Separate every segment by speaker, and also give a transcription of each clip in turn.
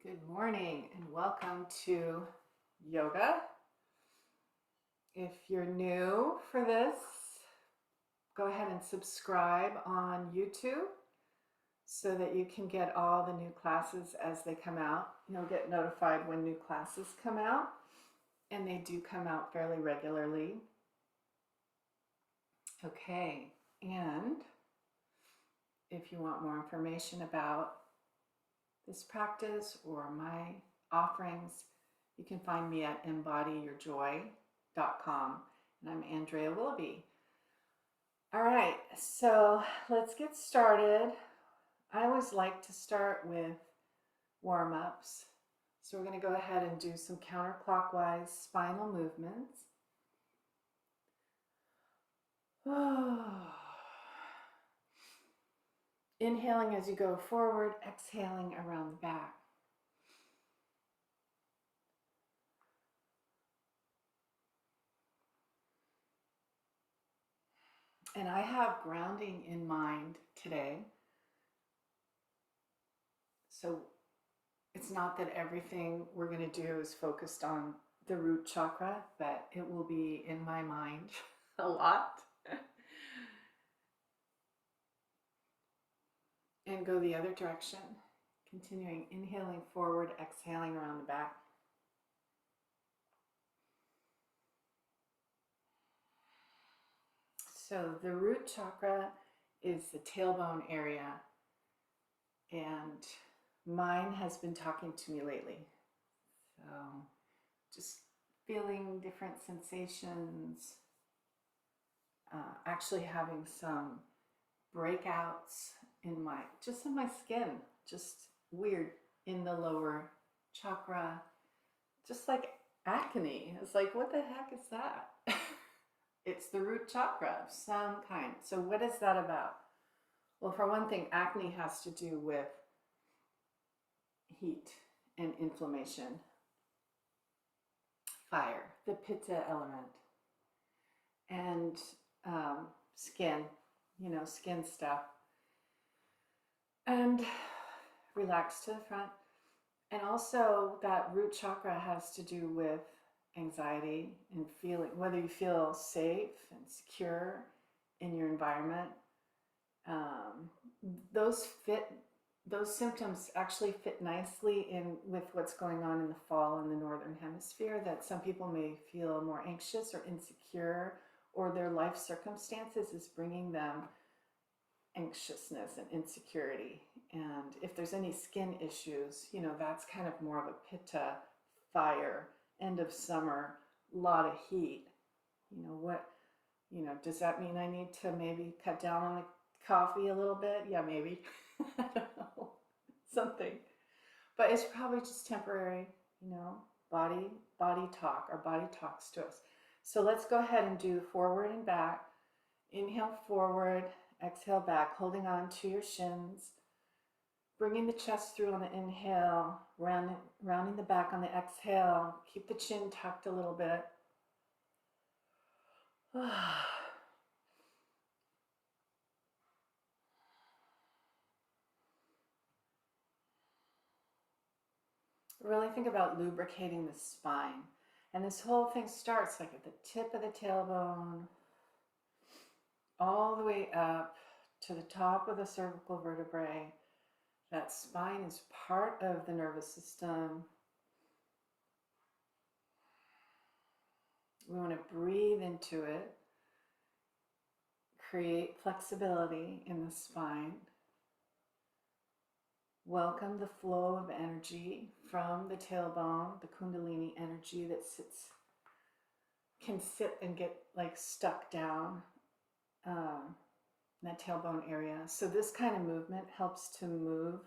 Speaker 1: Good morning and welcome to yoga. If you're new for this, go ahead and subscribe on YouTube so that you can get all the new classes as they come out. You'll get notified when new classes come out, and they do come out fairly regularly. Okay, and if you want more information about this practice or my offerings, you can find me at embodyyourjoy.com, and I'm Andrea Willoughby. All right, so let's get started. I always like to start with warm-ups. So we're going to go ahead and do some counterclockwise spinal movements. Inhaling as you go forward, exhaling around the back. And I have grounding in mind today. So it's not that everything we're going to do is focused on the root chakra, but it will be in my mind a lot. And go the other direction. Continuing, inhaling forward, exhaling around the back. So the root chakra is the tailbone area, and mine has been talking to me lately. So just feeling different sensations, actually having some breakouts in my skin, just weird, in the lower chakra, just like acne. It's like, what the heck is that? It's the root chakra of some kind. So what is that about? Well, for one thing, acne has to do with heat and inflammation, fire, the pitta element, and skin, skin stuff. And relax to the front. And also that root chakra has to do with anxiety and feeling, whether you feel safe and secure in your environment. Those symptoms actually fit nicely in with what's going on in the fall in the northern hemisphere, that some people may feel more anxious or insecure, or their life circumstances is bringing them anxiousness and insecurity. And if there's any skin issues, that's kind of more of a pitta, fire, end of summer, lot of heat. Does that mean I need to maybe cut down on the coffee a little bit? Yeah, maybe. I don't know. Something. But it's probably just temporary, body talk. Our body talks to us. So let's go ahead and do forward and back. Inhale forward, exhale back, holding on to your shins. Bringing the chest through on the inhale, rounding the back on the exhale. Keep the chin tucked a little bit. Really think about lubricating the spine. And this whole thing starts like at the tip of the tailbone, all the way up to the top of the cervical vertebrae. That spine is part of the nervous system. We want to breathe into it, create flexibility in the spine. Welcome the flow of energy from the tailbone, the Kundalini energy that can sit and get like stuck down in that tailbone area. So this kind of movement helps to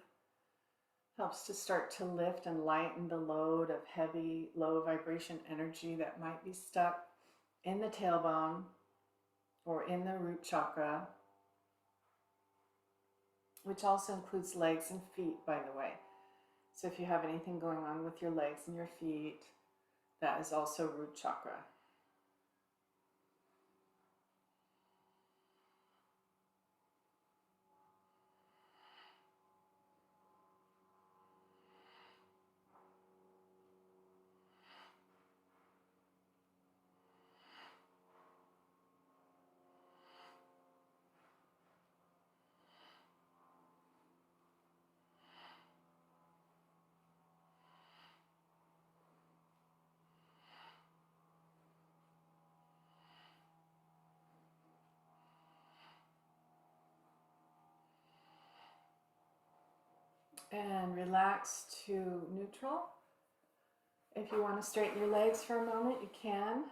Speaker 1: start to lift and lighten the load of heavy, low vibration energy that might be stuck in the tailbone or in the root chakra, which also includes legs and feet, by the way. So if you have anything going on with your legs and your feet, that is also root chakra. And relax to neutral. If you want to straighten your legs for a moment, you can.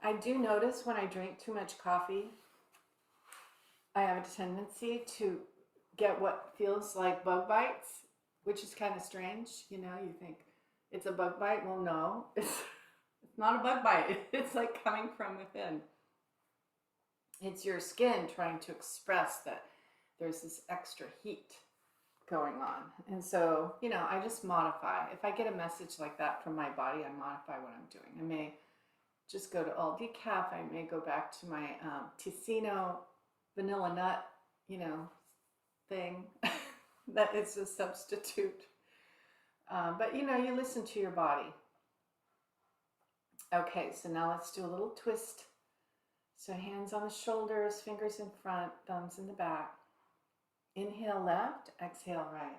Speaker 1: I do notice when I drink too much coffee, I have a tendency to get what feels like bug bites, which is kind of strange. You know, you think it's a bug bite. Well, no, it's not a bug bite. It's like coming from within. It's your skin trying to express that there's this extra heat going on. And so, you know, I just modify. If I get a message like that from my body, I modify what I'm doing. I may just go to all decaf. I may go back to my Ticino vanilla nut, you know, thing. That is a substitute. But you know, you listen to your body. Okay, so now let's do a little twist. So hands on the shoulders, fingers in front, thumbs in the back. Inhale left, exhale right.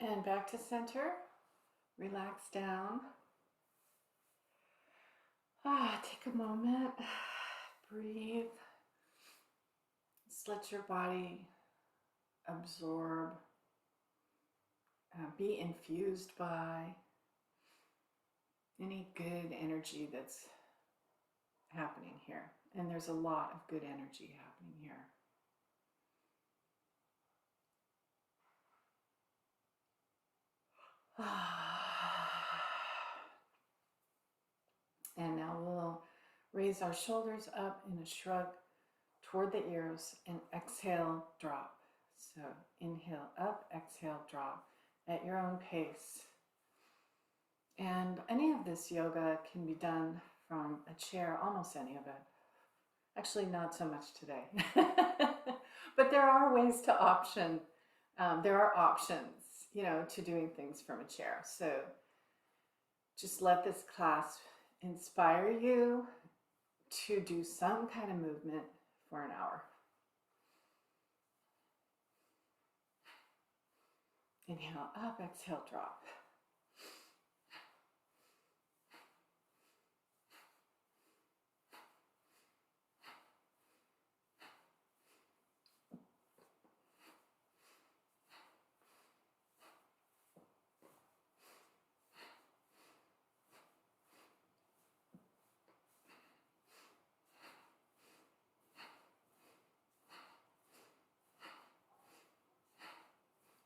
Speaker 1: And back to center. Relax down. Take a moment. Breathe. Just let your body absorb, be infused by any good energy that's happening here. And there's a lot of good energy happening here. And now we'll raise our shoulders up in a shrug toward the ears and exhale, drop. So inhale up, exhale, drop at your own pace. And any of this yoga can be done from a chair, almost any of it. Actually, not so much today. But there are ways to option. There are options, you know, to doing things from a chair. So just let this class inspire you to do some kind of movement for an hour. Inhale up, exhale, drop.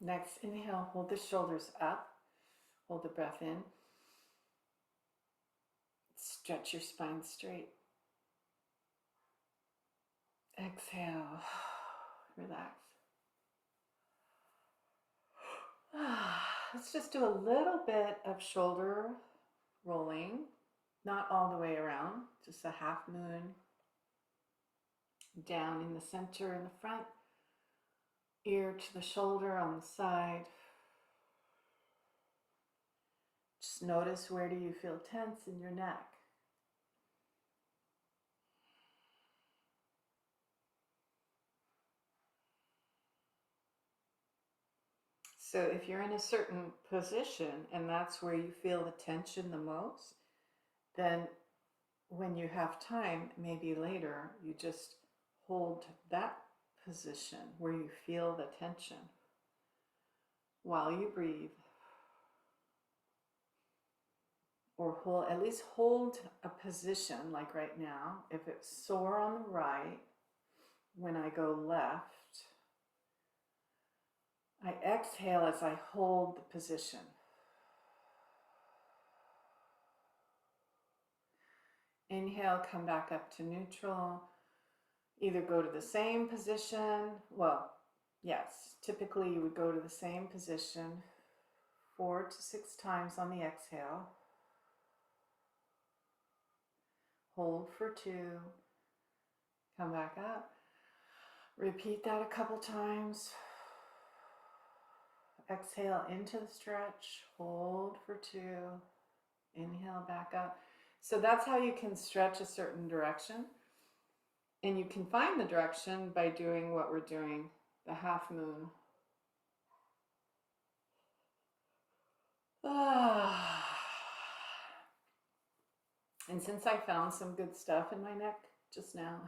Speaker 1: Next, inhale, hold the shoulders up, hold the breath in. Stretch your spine straight. Exhale, relax. Let's just do a little bit of shoulder rolling, not all the way around, just a half moon down in the center in the front, ear to the shoulder on the side. Just notice, where do you feel tense in your neck? So if you're in a certain position and that's where you feel the tension the most, then when you have time, maybe later, you just hold that position where you feel the tension while you breathe. Or hold, at least hold a position like right now. If it's sore on the right, when I go left, I exhale as I hold the position. Inhale, come back up to neutral. Either go to the same position. Well, yes, typically you would go to the same position 4 to 6 times on the exhale. Hold for 2. Come back up. Repeat that a couple times. Exhale into the stretch. Hold for 2. Inhale back up. So that's how you can stretch a certain direction. And you can find the direction by doing what we're doing, the half moon. And since I found some good stuff in my neck just now,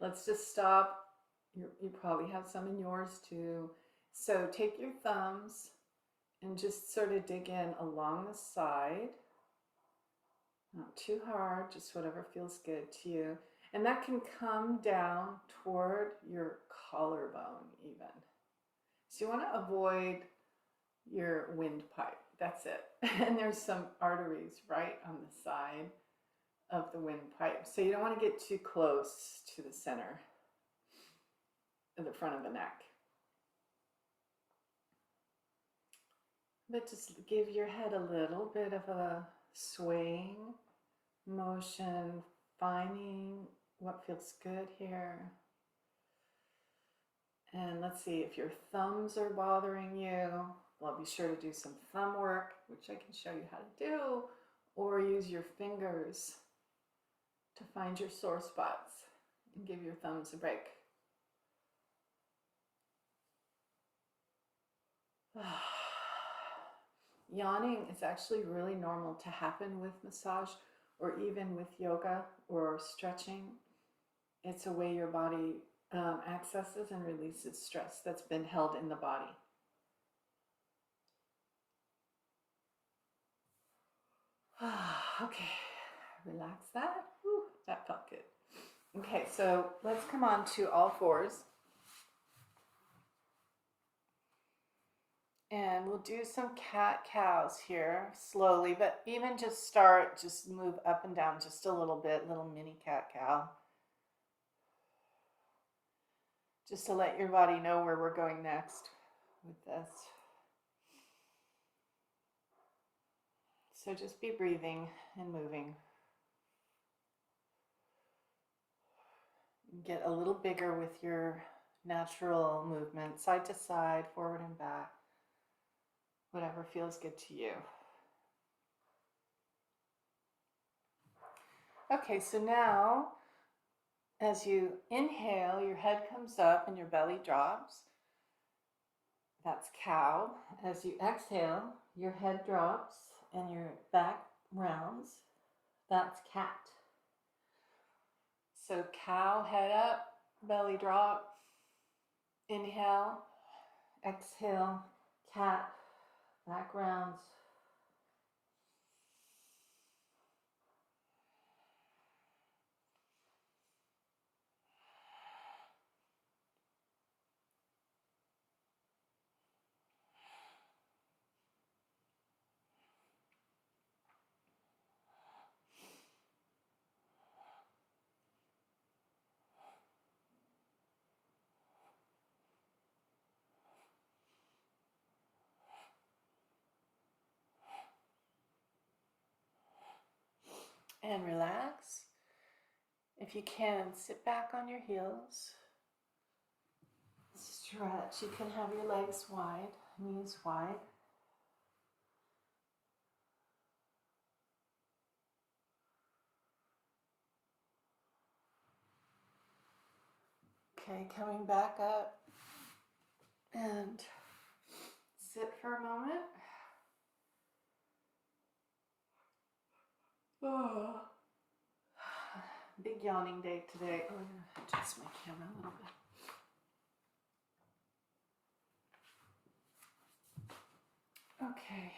Speaker 1: let's just stop. You probably have some in yours too. So take your thumbs and just sort of dig in along the side. Not too hard, just whatever feels good to you. And that can come down toward your collarbone even. So you want to avoid your windpipe. That's it. And there's some arteries right on the side of the windpipe. So you don't want to get too close to the center of the front of the neck. But just give your head a little bit of a swaying motion, finding what feels good here. And let's see, if your thumbs are bothering you, well, be sure to do some thumb work, which I can show you how to do, or use your fingers to find your sore spots and give your thumbs a break. Yawning is actually really normal to happen with massage or even with yoga or stretching. It's a way your body accesses and releases stress that's been held in the body. Okay, relax that. Whew, that felt good. Okay, so let's come on to all fours. And we'll do some cat-cows here slowly, but even just start, just move up and down just a little bit, little mini cat-cow. Just to let your body know where we're going next with this. So just be breathing and moving. Get a little bigger with your natural movement, side to side, forward and back. Whatever feels good to you. Okay, so now as you inhale, your head comes up and your belly drops. That's cow. As you exhale, your head drops and your back rounds. That's cat. So cow, head up, belly drop. Inhale, exhale, cat, back rounds. And relax. If you can, sit back on your heels. Stretch. You can have your legs wide, knees wide. Okay, coming back up and sit for a moment. Oh. Big yawning day today. Oh, I'm going to adjust my camera a little bit. Okay.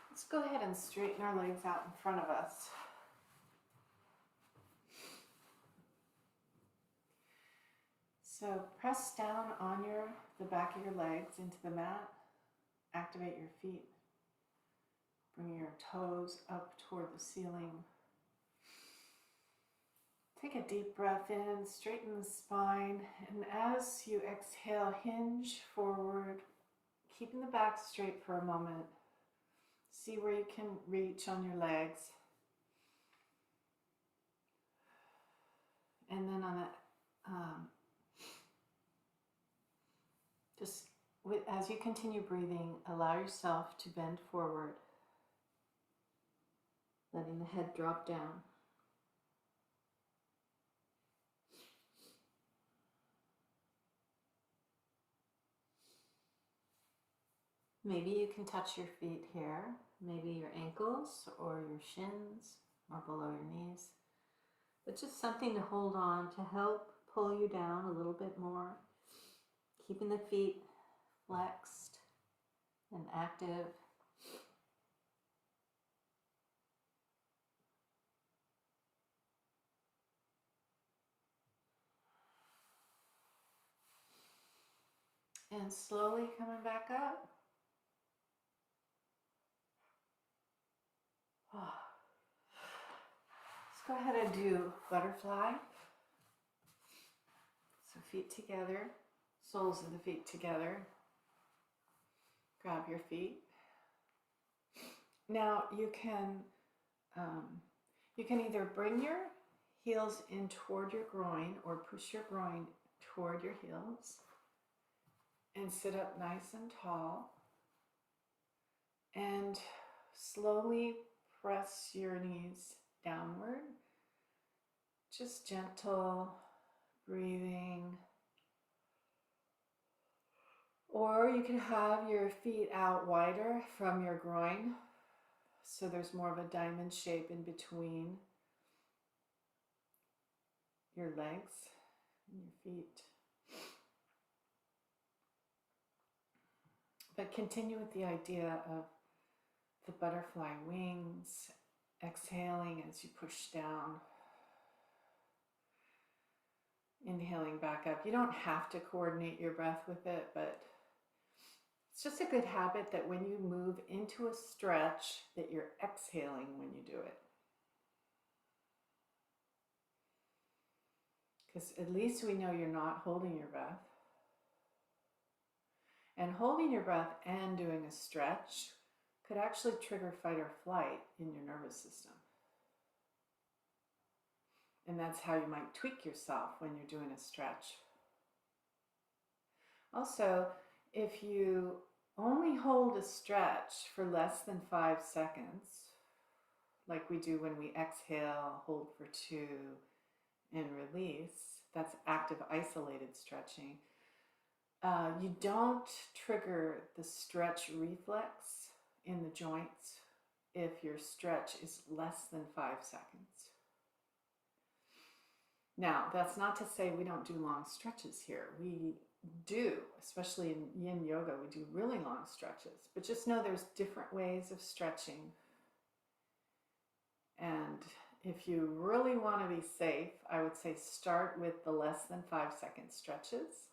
Speaker 1: Let's go ahead and straighten our legs out in front of us. So press down on the back of your legs into the mat. Activate your feet. Bring your toes up toward the ceiling. Take a deep breath in, straighten the spine, and as you exhale, hinge forward, keeping the back straight for a moment. See where you can reach on your legs. And then on that, as you continue breathing, allow yourself to bend forward, letting the head drop down. Maybe you can touch your feet here, maybe your ankles or your shins or below your knees, but just something to hold on to help pull you down a little bit more, keeping the feet flexed and active. And slowly coming back up. Let's go ahead and do butterfly. So feet together, soles of the feet together. Grab your feet. Now you can either bring your heels in toward your groin or push your groin toward your heels and sit up nice and tall and slowly press your knees downward. Just gentle breathing. Or you can have your feet out wider from your groin, so there's more of a diamond shape in between your legs and your feet. But continue with the idea of the butterfly wings, exhaling as you push down, inhaling back up. You don't have to coordinate your breath with it, but it's just a good habit that when you move into a stretch, that you're exhaling when you do it. Because at least we know you're not holding your breath. And holding your breath and doing a stretch could actually trigger fight or flight in your nervous system. And that's how you might tweak yourself when you're doing a stretch. Also, if you only hold a stretch for less than 5 seconds, like we do when we exhale, hold for 2, and release, that's active isolated stretching. You don't trigger the stretch reflex in the joints if your stretch is less than 5 seconds. Now, that's not to say we don't do long stretches here. We do, especially in yin yoga, we do really long stretches. But just know there's different ways of stretching. And if you really want to be safe, I would say start with the less than 5 second stretches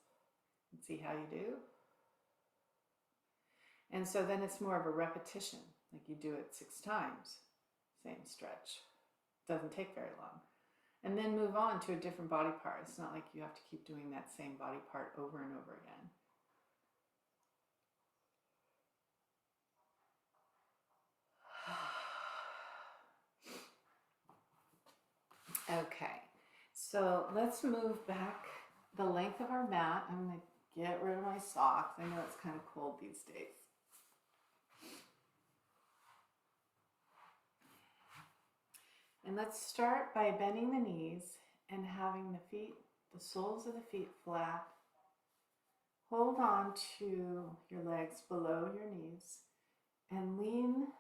Speaker 1: and see how you do. And so then it's more of a repetition, like you do it 6 times, same stretch. Doesn't take very long. And then move on to a different body part. It's not like you have to keep doing that same body part over and over again. Okay, so let's move back the length of our mat. I'm going to get rid of my socks. I know it's kind of cold these days. And let's start by bending the knees and having the soles of the feet flat. Hold on to your legs below your knees and lean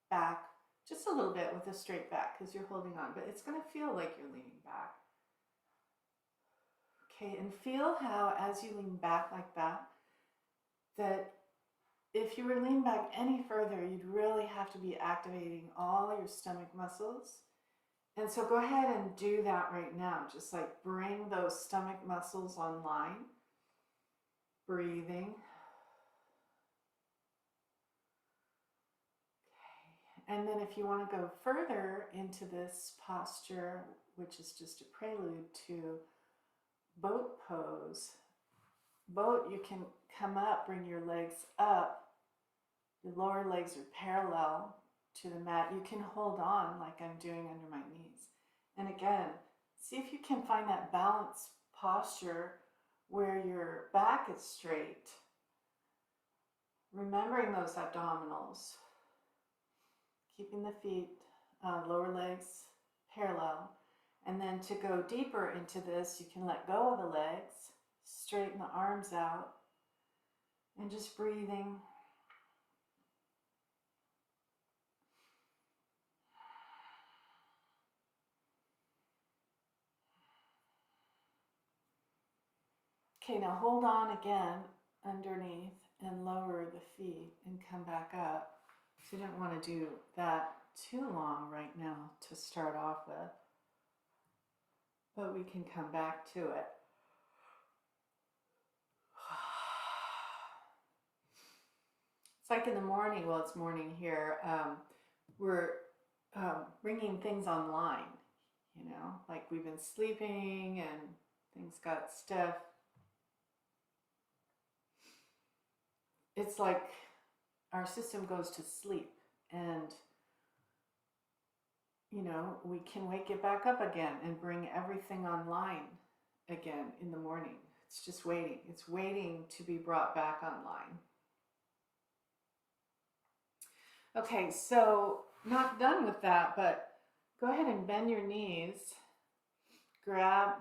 Speaker 1: back just a little bit with a straight back because you're holding on, but it's going to feel like you're leaning back. Okay, and feel how as you lean back like that, that if you were to lean back any further, you'd really have to be activating all your stomach muscles And so go ahead and do that right now. Just like bring those stomach muscles online. Breathing. Okay. And then if you want to go further into this posture, which is just a prelude to boat pose. Boat, you can come up, bring your legs up. Your lower legs are parallel to the mat. You can hold on like I'm doing under my knees. And again, see if you can find that balanced posture where your back is straight. Remembering those abdominals. Keeping the feet, lower legs parallel. And then to go deeper into this, you can let go of the legs, straighten the arms out, and just breathing. Okay, now hold on again underneath and lower the feet and come back up. So you don't want to do that too long right now to start off with, but we can come back to it. It's like in the morning, well, it's morning here, we're bringing things online, you know, like we've been sleeping and things got stiff. It's like our system goes to sleep and, you know, we can wake it back up again and bring everything online again in the morning. It's just waiting. It's waiting to be brought back online. Okay, so not done with that, but go ahead and bend your knees.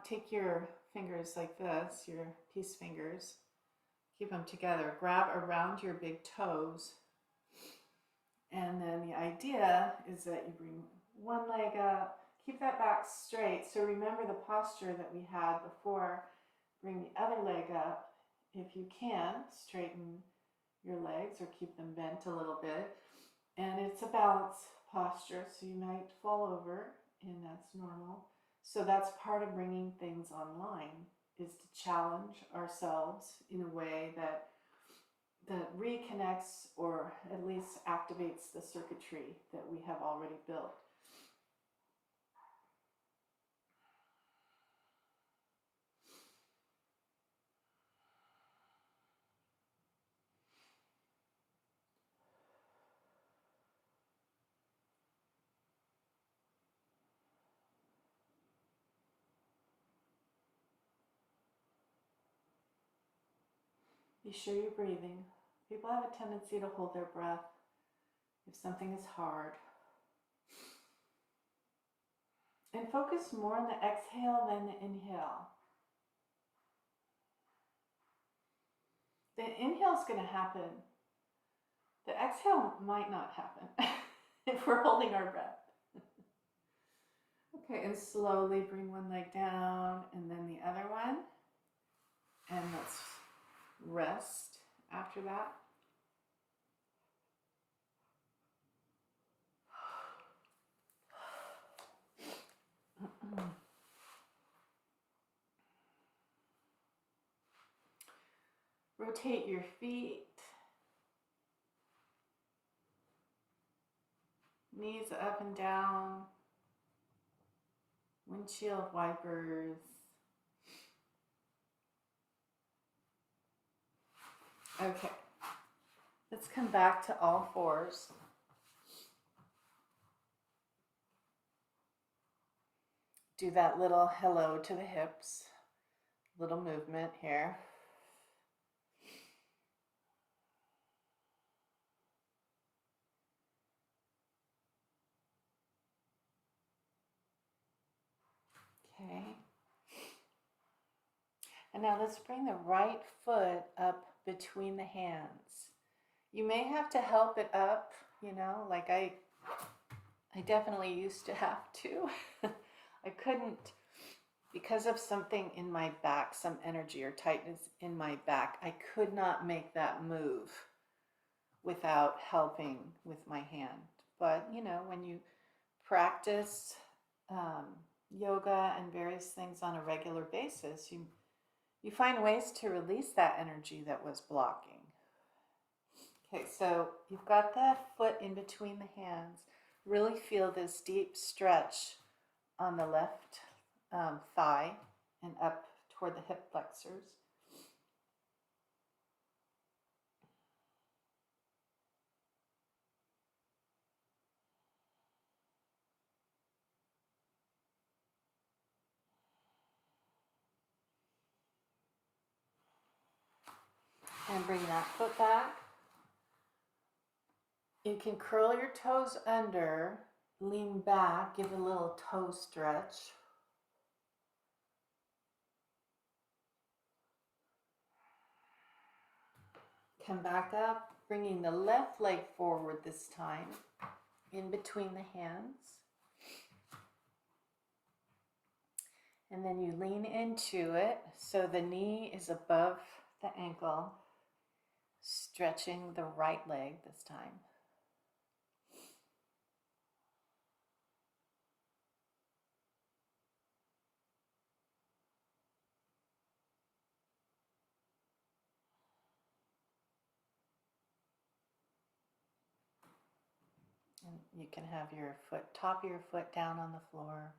Speaker 1: Take your fingers like this, your peace fingers. Keep them together. Grab around your big toes. And then the idea is that you bring one leg up, keep that back straight. So remember the posture that we had before. Bring the other leg up. If you can, straighten your legs or keep them bent a little bit. And it's a balance posture, so you might fall over, and that's normal. So that's part of bringing things online, is to challenge ourselves in a way that reconnects or at least activates the circuitry that we have already built. Be sure you're breathing. People have a tendency to hold their breath if something is hard. And focus more on the exhale than the inhale. The inhale is going to happen. The exhale might not happen if we're holding our breath. Okay, and slowly bring one leg down and then the other one. And let's rest after that. Rotate your feet. Knees up and down. Windshield wipers. Okay. Let's come back to all fours. Do that little hello to the hips. Little movement here. Okay. And now let's bring the right foot up between the hands. You may have to help it up, you know, like I definitely used to have to. I couldn't, because of something in my back, some energy or tightness in my back, I could not make that move without helping with my hand. But, you know, when you practice um, yoga and various things on a regular basis, you find ways to release that energy that was blocking. Okay, so you've got the foot in between the hands. Really feel this deep stretch on the left thigh and up toward the hip flexors. And bring that foot back. You can curl your toes under, lean back, give a little toe stretch. Come back up, bringing the left leg forward this time, in between the hands. And then you lean into it so the knee is above the ankle, stretching the right leg this time. And you can have your foot, top of your foot down on the floor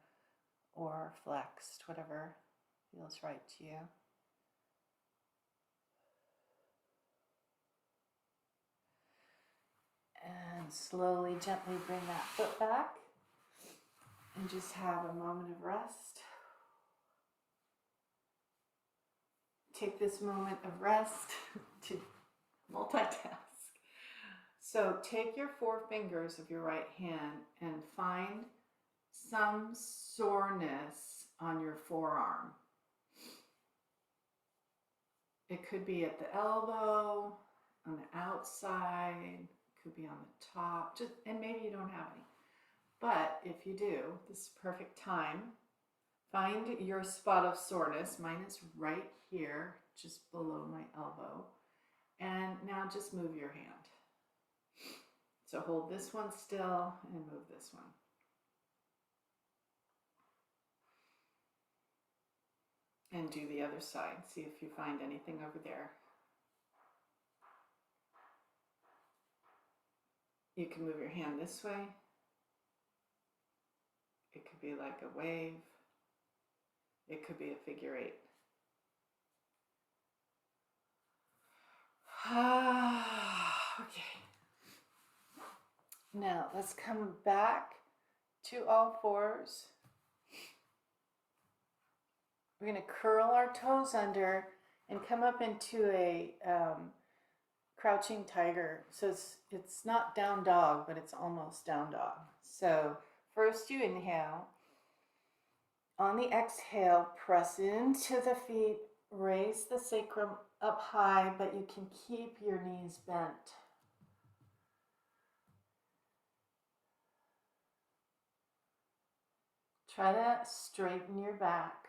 Speaker 1: or flexed, whatever feels right to you. And slowly, gently bring that foot back and just have a moment of rest. Take this moment of rest to multitask. So take your 4 fingers of your right hand and find some soreness on your forearm. It could be at the elbow, on the outside, it could be on the top, and maybe you don't have any. But if you do, this is perfect time. Find your spot of soreness. Mine is right here, just below my elbow. And now just move your hand. So hold this one still and move this one. And do the other side. See if you find anything over there. You can move your hand this way. It could be like a wave. It could be a figure 8. Okay. Now let's come back to all fours. We're going to curl our toes under and come up into a crouching tiger. So it's not down dog, but it's almost down dog. So first you inhale. On the exhale, press into the feet, raise the sacrum up high, but you can keep your knees bent. Try to straighten your back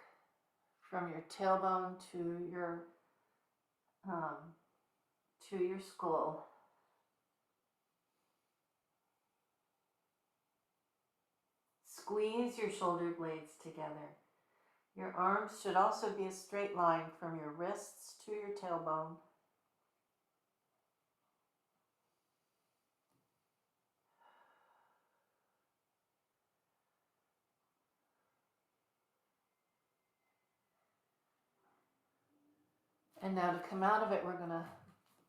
Speaker 1: from your tailbone to your skull. Squeeze your shoulder blades together. Your arms should also be a straight line from your wrists to your tailbone. And now to come out of it, we're going to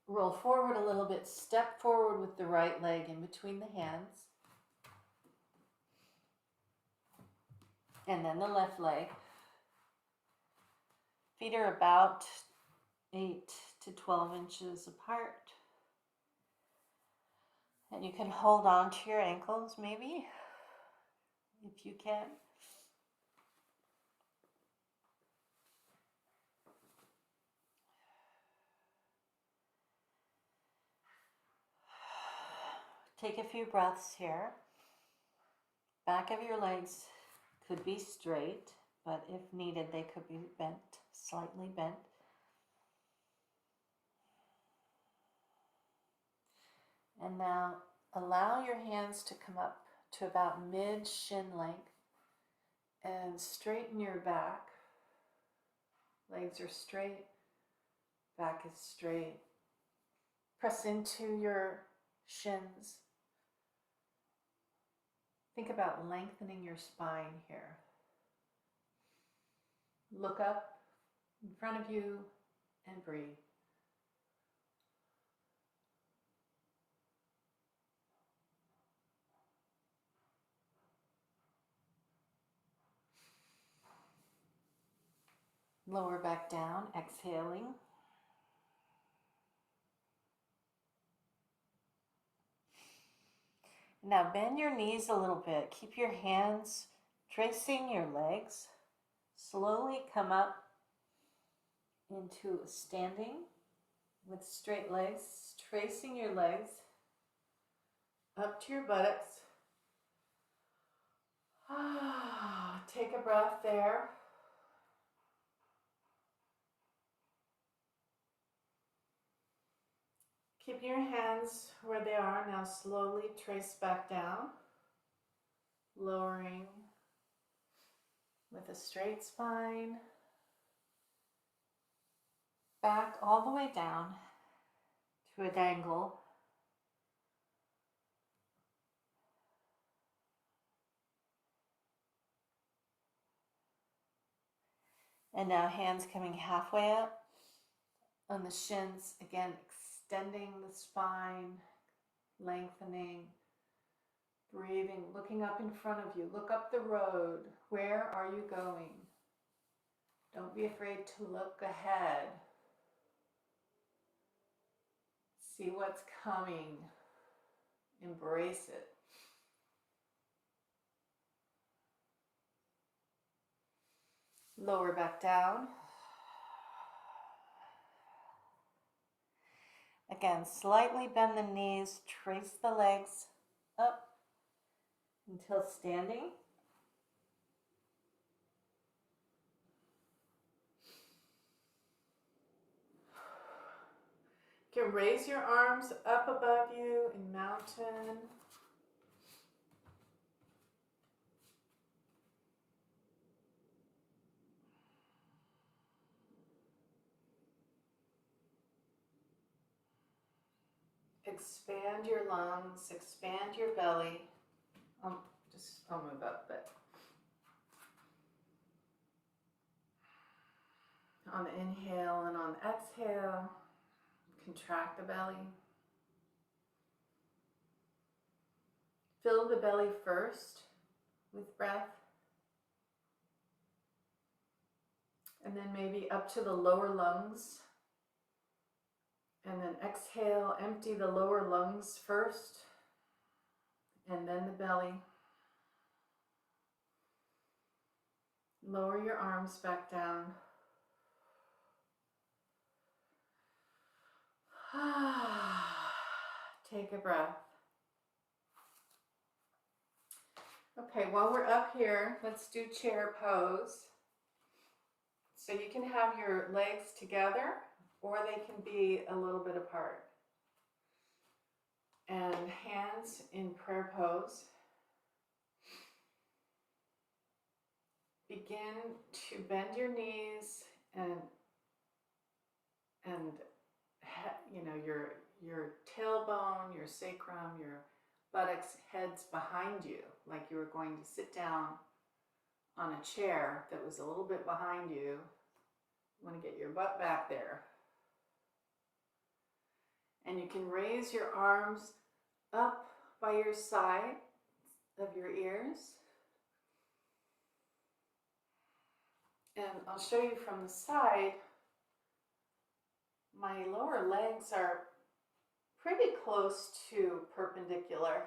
Speaker 1: roll forward a little bit, step forward with the right leg in between the hands. And then the left leg. Feet are about 8 to 12 inches apart. And you can hold on to your ankles maybe, if you can. Take a few breaths here. Back of your legs could be straight, but if needed, they could be bent, slightly bent. And now allow your hands to come up to about mid shin length. And straighten your back. Legs are straight, back is straight. Press into your shins. Think about lengthening your spine here. Look up in front of you and breathe. Lower back down, exhaling. Now bend your knees a little bit. Keep your hands tracing your legs. Slowly come up into standing with straight legs, tracing your legs up to your buttocks. Take a breath there. Keep your hands where they are. Now slowly trace back down, lowering with a straight spine, back all the way down to a dangle. And now hands coming halfway up on the shins, again extending the spine, lengthening, breathing, looking up in front of you. Look up the road. Where are you going? Don't be afraid to look ahead. See what's coming. Embrace it. Lower back down. Again, slightly bend the knees, trace the legs up until standing. You can raise your arms up above you in mountain. Expand your lungs, expand your belly. I'll move up, but on the inhale and on the exhale, contract the belly. Fill the belly first with breath. And then maybe up to the lower lungs. And then exhale, empty the lower lungs first, and then the belly. Lower your arms back down. Take a breath. Okay, while we're up here, let's do chair pose. So you can have your legs together, or they can be a little bit apart. And hands in prayer pose. Begin to bend your knees and you know, your tailbone, your sacrum, your buttocks, heads behind you, like you were going to sit down on a chair that was a little bit behind you. You want to get your butt back there. And you can raise your arms up by your side of your ears. And I'll show you from the side. My lower legs are pretty close to perpendicular.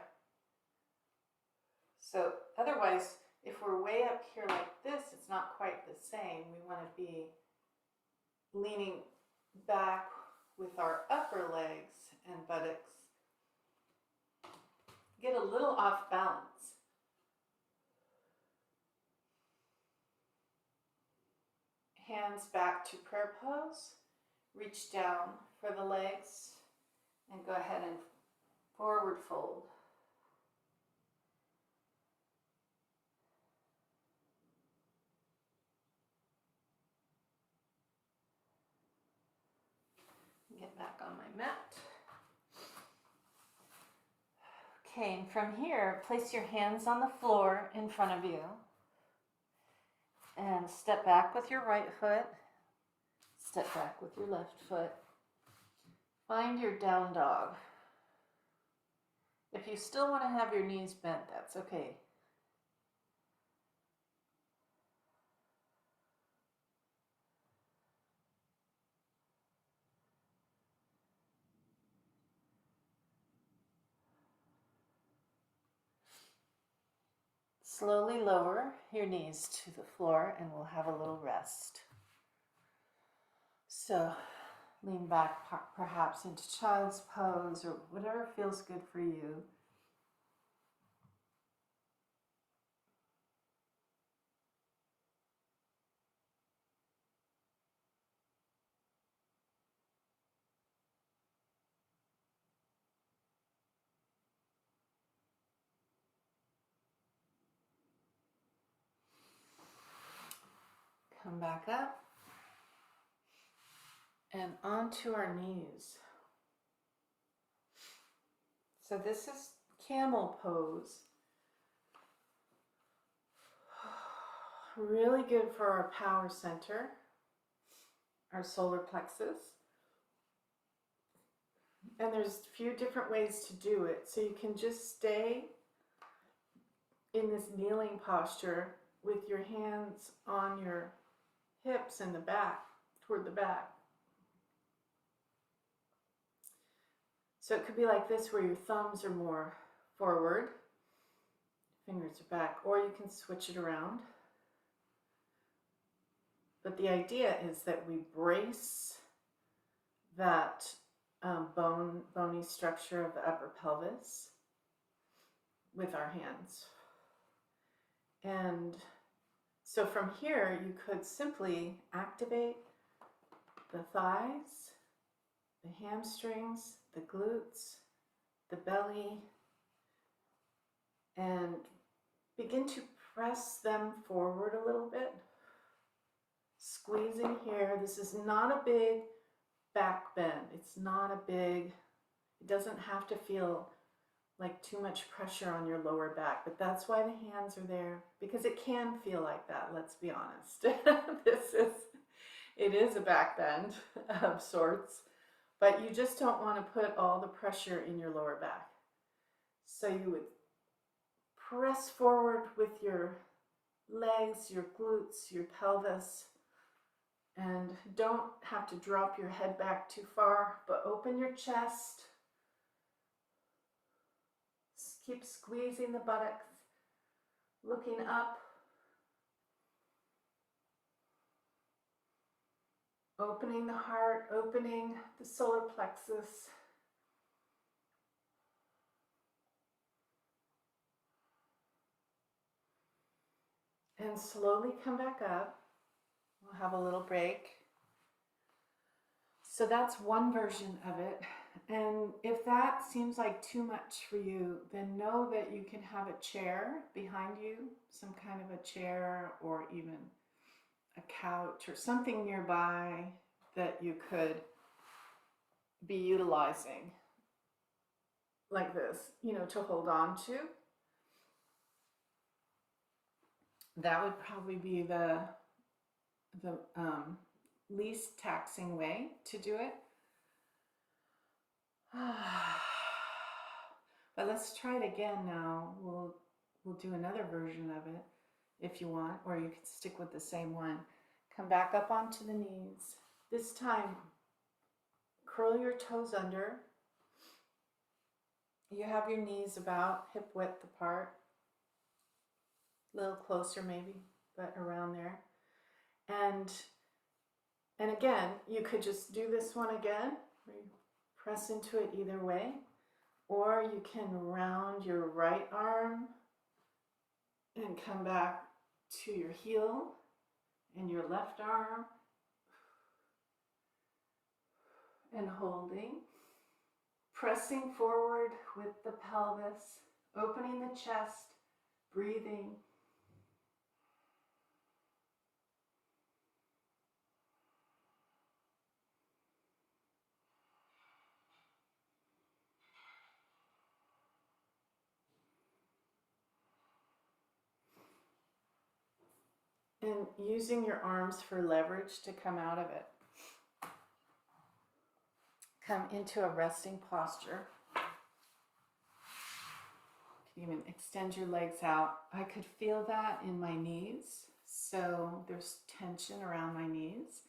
Speaker 1: So otherwise, if we're way up here like this, it's not quite the same. We want to be leaning back with our upper legs and buttocks. Get a little off balance. Hands back to prayer pose. Reach down for the legs and go ahead and forward fold. Okay, and from here, place your hands on the floor in front of you and step back with your right foot, step back with your left foot. Find your down dog. If you still want to have your knees bent, that's okay. Slowly lower your knees to the floor and we'll have a little rest. So lean back perhaps into child's pose or whatever feels good for you. Come back up and onto our knees. So this is camel pose. Really good for our power center, our solar plexus. And there's a few different ways to do it. So you can just stay in this kneeling posture with your hands on your hips and the back, toward the back. So it could be like this where your thumbs are more forward, fingers are back, or you can switch it around. But the idea is that we brace that bony structure of the upper pelvis with our hands. And so from here, you could simply activate the thighs, the hamstrings, the glutes, the belly, and begin to press them forward a little bit. Squeezing here. This is not a big back bend. It's not a big, it doesn't have to feel like too much pressure on your lower back, but that's why the hands are there, because it can feel like that, let's be honest. It is a back bend of sorts, but you just don't want to put all the pressure in your lower back. So you would press forward with your legs, your glutes, your pelvis, and don't have to drop your head back too far, but open your chest. Keep squeezing the buttocks, looking up, opening the heart, opening the solar plexus. And slowly come back up. We'll have a little break. So that's one version of it. And if that seems like too much for you, then know that you can have a chair behind you, some kind of a chair or even a couch or something nearby that you could be utilizing like this, to hold on to. That would probably be the least taxing way to do it. But let's try it again now. We'll do another version of it if you want, or you can stick with the same one. Come back up onto the knees. This time, curl your toes under. You have your knees about hip width apart. A little closer maybe, but around there. And again, you could just do this one again, where you press into it either way, or you can round your right arm and come back to your heel and your left arm and holding, pressing forward with the pelvis, opening the chest, breathing. And using your arms for leverage to come out of it. Come into a resting posture. You can even extend your legs out. I could feel that in my knees. So there's tension around my knees.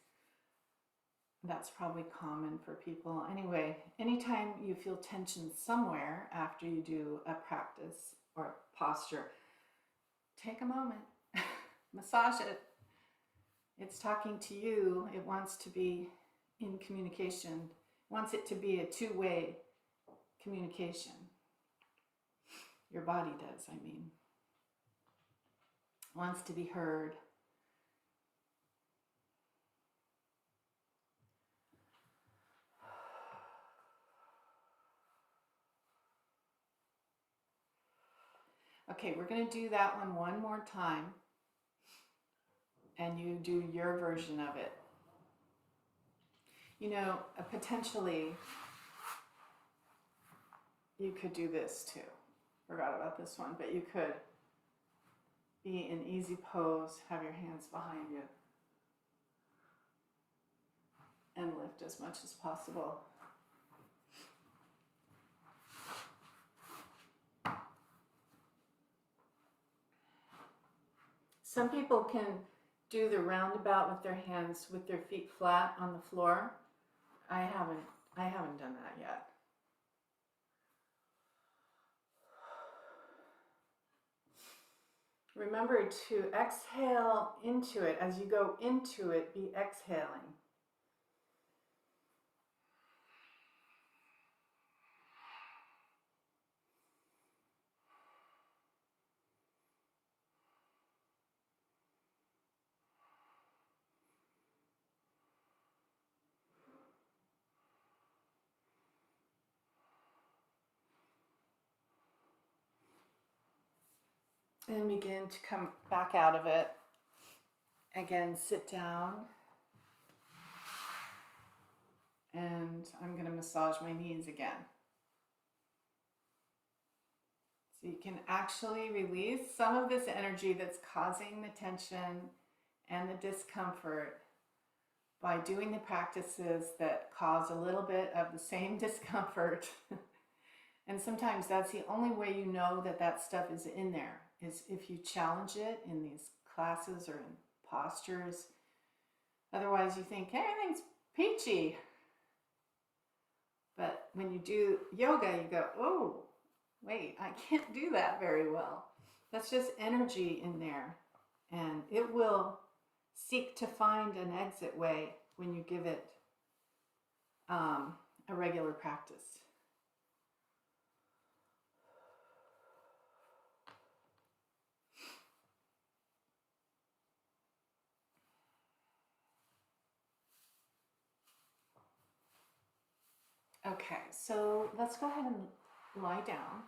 Speaker 1: That's probably common for people. Anyway, anytime you feel tension somewhere after you do a practice or posture, take a moment, massage it. It's talking to you. It wants to be in communication. It wants it to be a two-way communication. Your body does, I mean. It wants to be heard. Okay, we're going to do that one more time. And you do your version of it. You know, potentially, you could do this too. Forgot about this one, but you could be in easy pose, have your hands behind you, and lift as much as possible. Some people can do the roundabout with their hands with their feet flat on the floor. I haven't done that yet. Remember to exhale into it. As you go into it, be exhaling. And begin to come back out of it. Again, sit down. And I'm going to massage my knees again. So you can actually release some of this energy that's causing the tension and the discomfort by doing the practices that cause a little bit of the same discomfort. And sometimes that's the only way you know that that stuff is in there, is if you challenge it in these classes or in postures. Otherwise you think, hey, everything's peachy. But when you do yoga, you go, oh, wait, I can't do that very well. That's just energy in there. And it will seek to find an exit way when you give it a regular practice. Okay, so let's go ahead and lie down.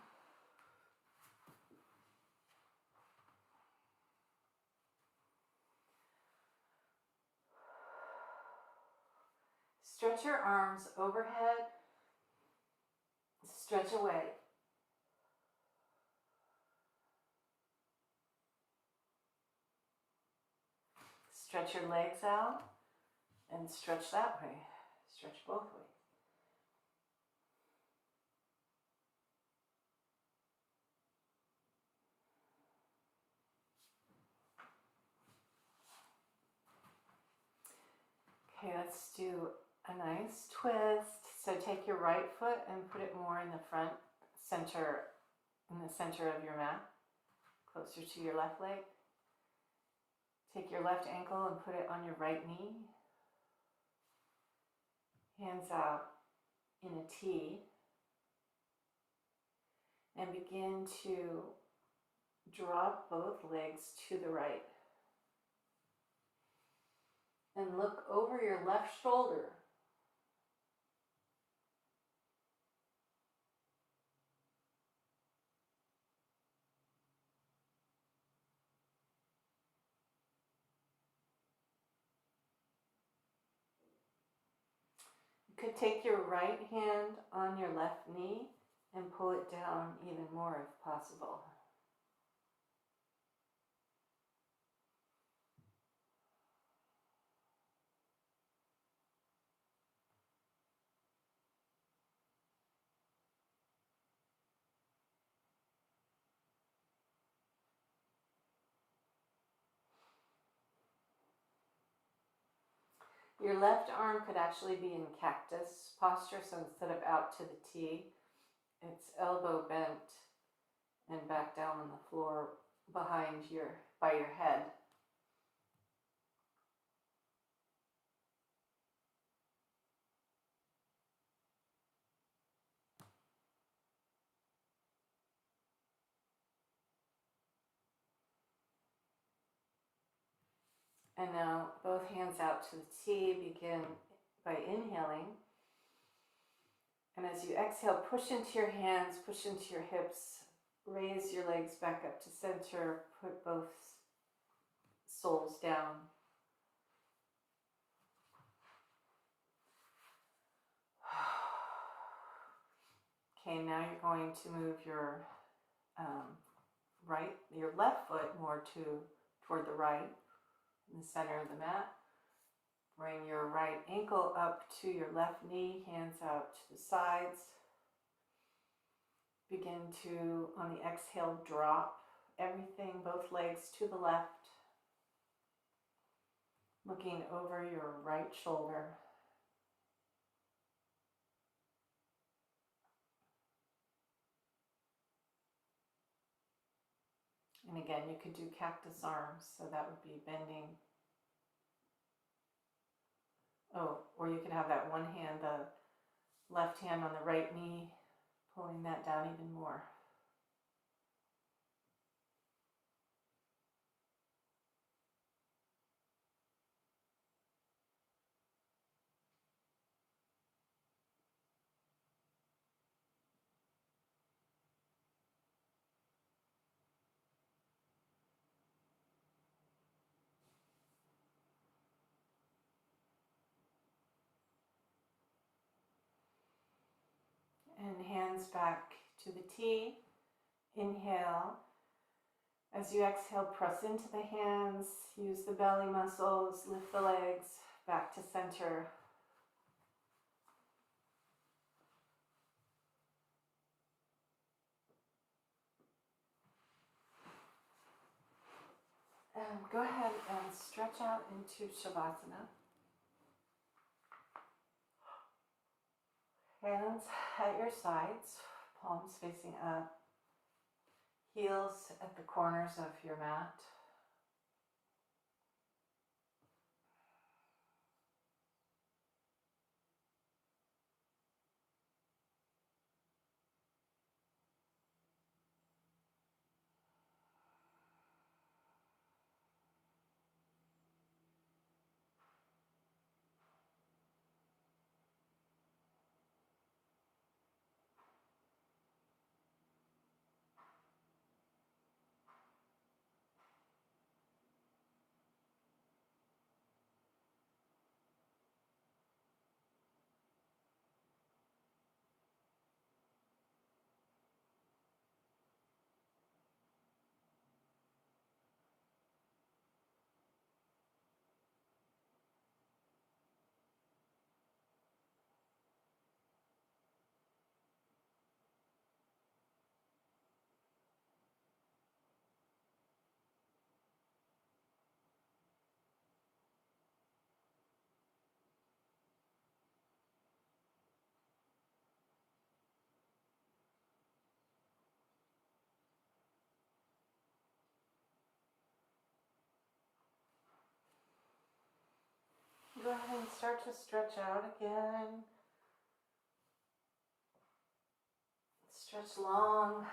Speaker 1: Stretch your arms overhead, stretch away. Stretch your legs out and stretch that way. Stretch both ways. Okay, let's do a nice twist. So take your right foot and put it more in the front center, in the center of your mat, closer to your left leg. Take your left ankle and put it on your right knee. Hands out in a T. And begin to drop both legs to the right. And look over your left shoulder. You could take your right hand on your left knee and pull it down even more if possible. Your left arm could actually be in cactus posture, so instead of out to the T, it's elbow bent and back down on the floor by your head. And now both hands out to the T. Begin by inhaling. And as you exhale, push into your hands, push into your hips, raise your legs back up to center, put both soles down. Okay, now you're going to move your your left foot more toward the right, in the center of the mat. Bring your right ankle up to your left knee, hands out to the sides. Begin to, on the exhale, drop everything, both legs to the left. Looking over your right shoulder. And again, you could do cactus arms, so that would be bending. Oh, or you could have that one hand, the left hand on the right knee, pulling that down even more. And hands back to the T. Inhale. As you exhale, press into the hands, use the belly muscles, lift the legs back to center. And go ahead and stretch out into Shavasana. Hands at your sides, palms facing up, heels at the corners of your mat. Go ahead and start to stretch out again. Stretch long.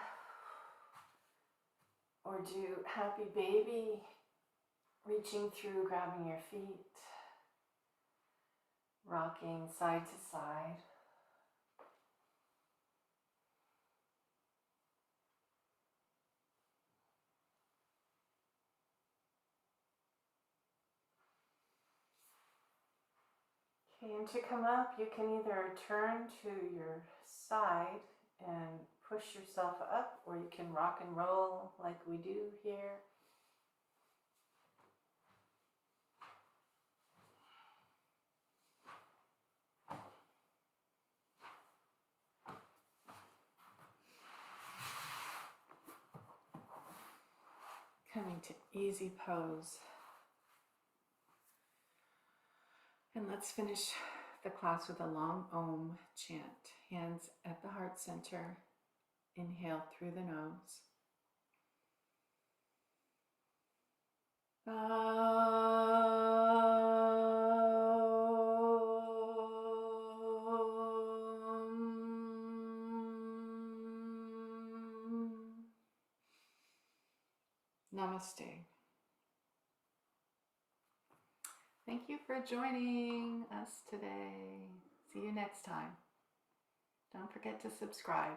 Speaker 1: Or do happy baby, reaching through, grabbing your feet, rocking side to side. Okay, and to come up, you can either turn to your side and push yourself up, or you can rock and roll like we do here. Coming to easy pose. And Let's finish the class with a long Om chant. Hands at the heart center. Inhale through the nose. Namaste. Thank you for joining us today. See you next time. Don't forget to subscribe.